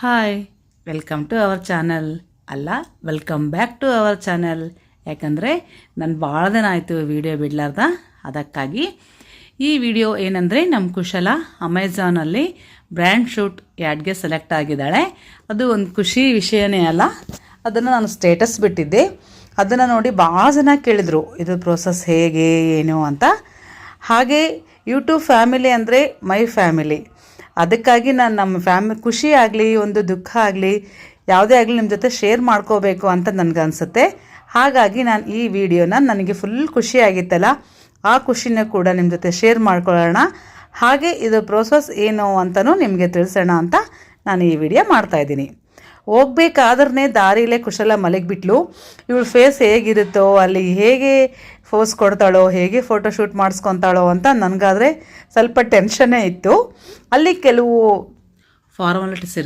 Hi, welcome to our channel. ಅಲ್ಲ, welcome back to our channel. ಯಾಕಂದರೆ ನಾನು ಭಾಳ ದಿನ ಆಯಿತು ವಿಡಿಯೋ ಬಿಡಲಾರ್ದ. ಅದಕ್ಕಾಗಿ ಈ ವಿಡಿಯೋ ಏನಂದರೆ, ನಮ್ಮ ಕುಶಲ ಅಮೆಝಾನಲ್ಲಿ ಬ್ರ್ಯಾಂಡ್ ಶೂಟ್ ಯಾಡ್ಗೆ ಸೆಲೆಕ್ಟ್ ಆಗಿದ್ದಾಳೆ. ಅದು ಒಂದು ಖುಷಿ ವಿಷಯನೇ ಅಲ್ಲ. ಅದನ್ನು ನಾನು ಸ್ಟೇಟಸ್ ಬಿಟ್ಟಿದ್ದೆ. ಅದನ್ನು ನೋಡಿ ಭಾಳ ಜನ ಕೇಳಿದರು, ಇದು ಪ್ರೋಸೆಸ್ ಹೇಗೆ ಏನು ಅಂತ. ಹಾಗೆ ಯೂಟ್ಯೂಬ್ ಫ್ಯಾಮಿಲಿ ಅಂದರೆ ಮೈ ಫ್ಯಾಮಿಲಿ. ಅದಕ್ಕಾಗಿ ನಾನು ನಮ್ಮ ಖುಷಿ ಆಗಲಿ, ಒಂದು ದುಃಖ ಆಗಲಿ, ಯಾವುದೇ ಆಗಲಿ ನಿಮ್ಮ ಜೊತೆ ಶೇರ್ ಮಾಡ್ಕೋಬೇಕು ಅಂತ ನನಗನ್ಸುತ್ತೆ. ಹಾಗಾಗಿ ನಾನು ಈ ವಿಡಿಯೋನ, ನನಗೆ ಫುಲ್ ಖುಷಿಯಾಗಿತ್ತಲ್ಲ, ಆ ಖುಷಿನ ಕೂಡ ನಿಮ್ಮ ಜೊತೆ ಶೇರ್ ಮಾಡ್ಕೊಳ್ಳೋಣ. ಹಾಗೆ ಇದು ಪ್ರೋಸೆಸ್ ಏನು ಅಂತಲೂ ನಿಮಗೆ ತಿಳಿಸೋಣ ಅಂತ ನಾನು ಈ ವಿಡಿಯೋ ಮಾಡ್ತಾಯಿದ್ದೀನಿ. ಹೋಗ್ಬೇಕಾದ್ರೆ ದಾರಿಲೇ ಕುಶಲ ಮಲಗಿಬಿಟ್ಲು. ಇವಳು ಫೇಸ್ ಹೇಗಿರುತ್ತೋ, ಅಲ್ಲಿ ಹೇಗೆ ಫೋಸ್ ಕೊಡ್ತಾಳೋ, ಹೇಗೆ ಫೋಟೋಶೂಟ್ ಮಾಡಿಸ್ಕೊತಾಳೋ ಅಂತ ನನಗಾದರೆ ಸ್ವಲ್ಪ ಟೆನ್ಷನ್ನೇ ಇತ್ತು. ಅಲ್ಲಿ ಕೆಲವು ಫಾರ್ಮಾಲಿಟೀಸ್ ಇರುತ್ತೆ.